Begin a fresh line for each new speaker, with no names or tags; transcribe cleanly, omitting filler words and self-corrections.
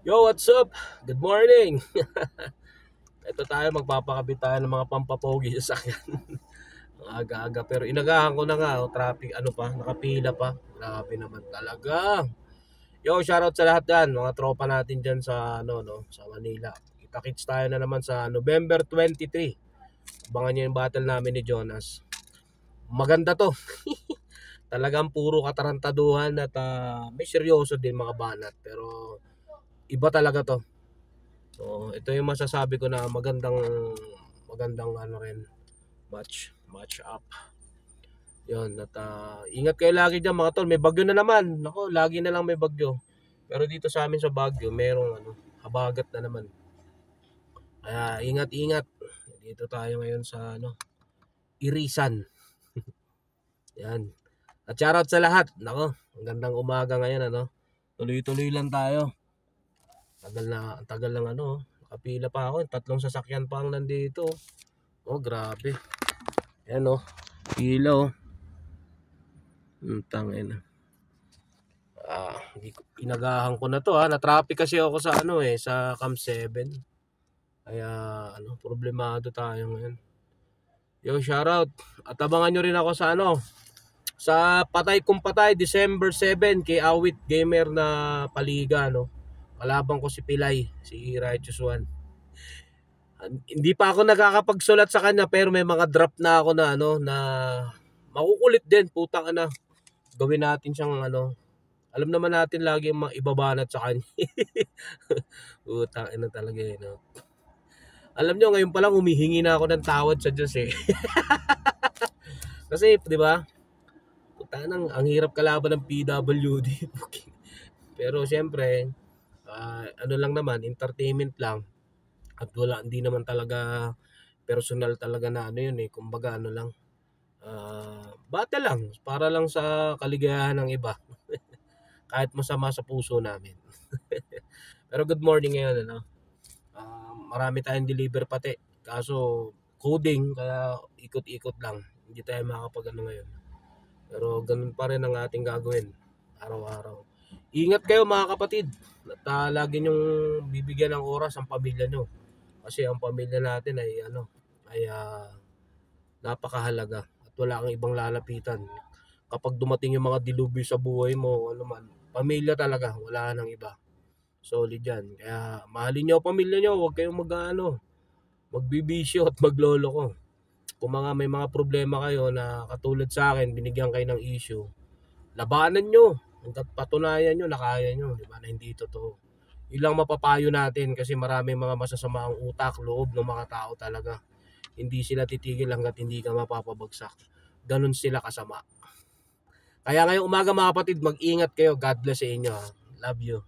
Yo, what's up? Good morning. Ito tayo, magpapakabit tayo ng mga pampapogi sa sakyan. Ang aga-aga, pero inagahan ko na nga, traffic, ano pa, nakapila pa. Grabe naman talaga. Yo, shoutout sa lahat yan, mga tropa natin dyan sa, sa Manila. Kita-kits tayo na naman sa November 23. Abangan nyo yung battle namin ni Jonas. Maganda to. Talagang puro katarantaduhan at may seryoso din mga banat. Pero iba talaga to. So, ito yung masasabi ko na magandang ano rin match up. 'Yon, at ingat kayo lagi diyan mga tol, may bagyo na naman. Nako, lagi na lang may bagyo. Pero dito sa amin sa Baguio, merong habagat na naman. Kaya ingat-ingat. Dito tayo ngayon sa Irisan. Yan. At shoutout sa lahat. Nako, ang gandang umaga ngayon Tuloy-tuloy lang tayo. Tagal lang nakapila pa ako, tatlong sasakyan pa ang nandito. Oh, grabe. Ayan pila tangina. Inagahan ko na to na-traffic kasi ako sa sa Camp 7. Kaya problemado tayo ngayon. Yo, shoutout. At abangan nyo rin ako sa sa Patay Kung Patay, December 7 kay Awit Gamer na paliga Kalaban ko si Pilay, si Righteous One. Hindi pa ako nakakapagsulat sa kanya pero may mga drop na ako na na makukulit din, putang ina. Gawin natin siyang alam naman natin lagi yung ibabanat sa kanya. Putang ina talaga Alam nyo, ngayon pa lang humihingi na ako ng tawad sa Diyos eh. Kasi, di ba? Putang ina, ang hirap kalaban ng PWD. Pero siyempre, lang naman, entertainment lang. At hindi naman talaga personal talaga na yun eh. Kumbaga lang, battle lang. Para lang sa kaligayahan ng iba. Kahit masama sa puso namin. Pero good morning ngayon marami tayong deliver pati. Kaso coding, kaya ikot-ikot lang. Hindi tayo makakapag ngayon. Pero ganun pa rin ang ating gagawin araw-araw. Ingat kayo mga kapatid. At lagi nyong bibigyan ng oras ang pamilya nyo. Kasi ang pamilya natin ay napakahalaga at wala kang ibang lalapitan. Kapag dumating yung mga dilubyo sa buhay mo, pamilya talaga, wala nang iba. Solid yan. Kaya mahalin nyo ang pamilya nyo, huwag kayong magbibisyo at magloloko. Kung may mga problema kayo na katulad sa akin, binigyan kayo ng issue, labanan nyo. Hanggat patunayan nyo na kaya nyo, di ba, na hindi totoo. Ilang mapapayo natin kasi maraming mga masasama ang utak, loob ng mga tao talaga. Hindi sila titigil hanggat hindi ka mapapabagsak. Ganun sila kasama. Kaya ngayong umaga mga kapatid, mag-ingat kayo. God bless sa inyo. Love you.